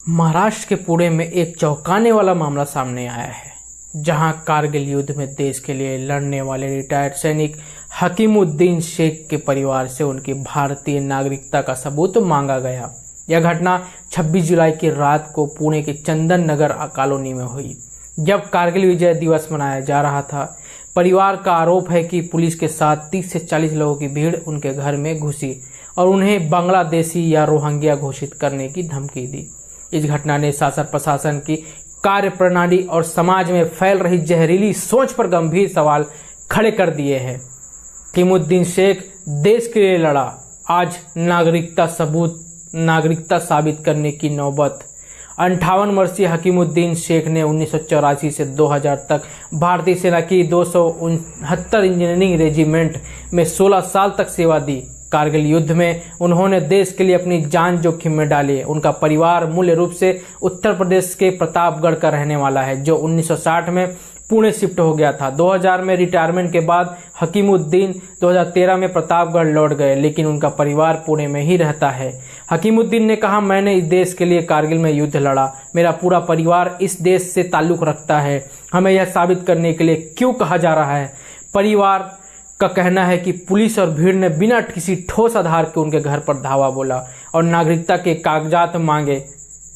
महाराष्ट्र के पुणे में एक चौंकाने वाला मामला सामने आया है, जहां कारगिल युद्ध में देश के लिए लड़ने वाले रिटायर्ड सैनिक हकीमुद्दीन शेख के परिवार से उनकी भारतीय नागरिकता का सबूत मांगा गया। यह घटना 26 जुलाई की रात को पुणे के चंदन नगर कॉलोनी में हुई, जब कारगिल विजय दिवस मनाया जा रहा था। परिवार का आरोप है कि पुलिस के साथ 30 से 40 लोगों की भीड़ उनके घर में घुसी और उन्हें बांग्लादेशी या रोहिंग्या घोषित करने की धमकी दी। इस घटना ने शासन प्रशासन की कार्यप्रणाली और समाज में फैल रही जहरीली सोच पर गंभीर सवाल खड़े कर दिए हैं। हकीमुद्दीन शेख देश के लिए लड़ा, आज नागरिकता साबित करने की नौबत। 58 वर्षीय हकीमुद्दीन शेख ने 1984 से 2000 तक भारतीय सेना की 269 इंजीनियरिंग रेजिमेंट में 16 साल तक सेवा दी। कारगिल युद्ध में उन्होंने देश के लिए अपनी जान जोखिम में डाली। उनका परिवार मूल रूप से उत्तर प्रदेश के प्रतापगढ़ का रहने वाला है, जो 1960 में पुणे शिफ्ट हो गया था। 2000 में रिटायरमेंट के बाद हकीमुद्दीन 2013 में प्रतापगढ़ लौट गए, लेकिन उनका परिवार पुणे में ही रहता है। हकीमुद्दीन ने कहा, मैंने इस देश के लिए कारगिल में युद्ध लड़ा, मेरा पूरा परिवार इस देश से ताल्लुक रखता है। हमें यह साबित करने के लिए क्यों कहा जा रहा है? परिवार का कहना है कि पुलिस और भीड़ ने बिना किसी ठोस आधार के उनके घर पर धावा बोला और नागरिकता के कागजात मांगे।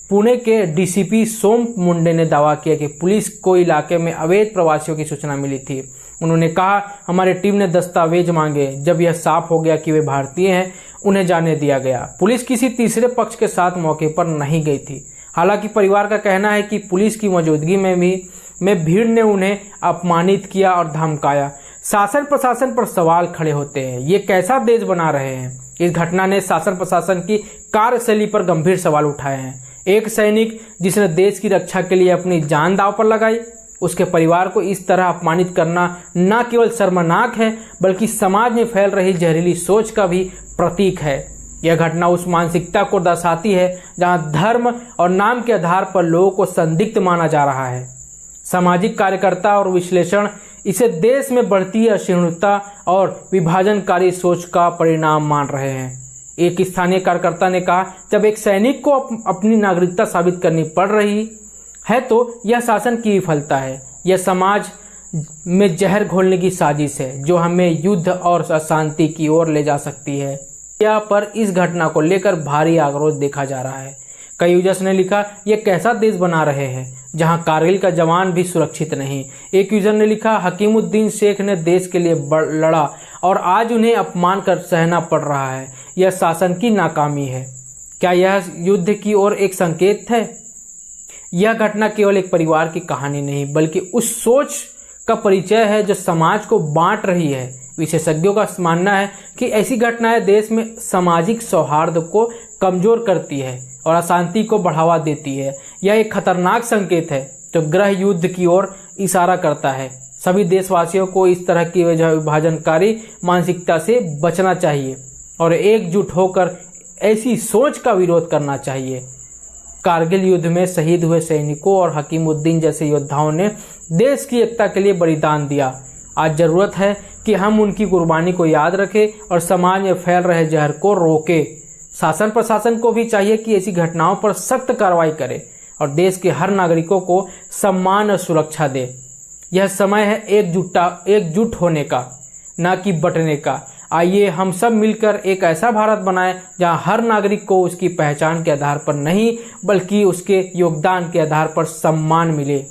पुणे के डीसीपी सोम मुंडे ने दावा किया कि पुलिस को इलाके में अवैध प्रवासियों की सूचना मिली थी। उन्होंने कहा, हमारी टीम ने दस्तावेज मांगे, जब यह साफ हो गया कि वे भारतीय हैं, उन्हें जाने दिया गया। पुलिस किसी तीसरे पक्ष के साथ मौके पर नहीं गई थी। हालांकि परिवार का कहना है कि पुलिस की मौजूदगी में भीड़ ने उन्हें अपमानित किया और धमकाया। शासन प्रशासन पर सवाल खड़े होते हैं, ये कैसा देश बना रहे हैं? इस घटना ने शासन प्रशासन की कार्यशैली पर गंभीर सवाल उठाए हैं। एक सैनिक जिसने देश की रक्षा के लिए अपनी जान दांव पर लगाई, उसके परिवार को इस तरह अपमानित करना न केवल शर्मनाक है, बल्कि समाज में फैल रही जहरीली सोच का भी प्रतीक है। यह घटना उस मानसिकता को दर्शाती है जहां धर्म और नाम के आधार पर लोगों को संदिग्ध माना जा रहा है। सामाजिक कार्यकर्ता और विश्लेषण इसे देश में बढ़ती असहिष्णुता और विभाजनकारी सोच का परिणाम मान रहे हैं। एक स्थानीय कार्यकर्ता ने कहा, जब एक सैनिक को अपनी नागरिकता साबित करनी पड़ रही है तो यह शासन की विफलता है। यह समाज में जहर घोलने की साजिश है, जो हमें युद्ध और अशांति की ओर ले जा सकती है। यहाँ पर इस घटना को लेकर भारी आक्रोश देखा जा रहा है। कई यूजर्स ने लिखा, यह कैसा देश बना रहे हैं जहां कारगिल का जवान भी सुरक्षित नहीं। एक यूजर ने लिखा, हकीमुद्दीन शेख ने देश के लिए लड़ा और आज उन्हें अपमान कर सहना पड़ रहा है। यह शासन की नाकामी है। क्या यह युद्ध की ओर एक संकेत है? यह घटना केवल एक परिवार की कहानी नहीं, बल्कि उस सोच का परिचय है जो समाज को बांट रही है। विशेषज्ञों का मानना है कि ऐसी घटनाएं देश में सामाजिक सौहार्द को कमजोर करती है और अशांति को बढ़ावा देती है। यह एक खतरनाक संकेत है जो गृह युद्ध की ओर इशारा करता है। सभी देशवासियों को इस तरह की विभाजनकारी मानसिकता से बचना चाहिए और एकजुट होकर ऐसी सोच का विरोध करना चाहिए। कारगिल युद्ध में शहीद हुए सैनिकों और हकीमुद्दीन जैसे योद्धाओं ने देश की एकता के लिए बलिदान दिया। आज जरूरत है कि हम उनकी कुर्बानी को याद रखें और समाज में फैल रहे जहर को रोकें। शासन प्रशासन को भी चाहिए कि ऐसी घटनाओं पर सख्त कार्रवाई करे और देश के हर नागरिकों को सम्मान और सुरक्षा दे। यह समय है एकजुट होने का, न कि बंटने का। आइए हम सब मिलकर एक ऐसा भारत बनाएं जहां हर नागरिक को उसकी पहचान के आधार पर नहीं, बल्कि उसके योगदान के आधार पर सम्मान मिले।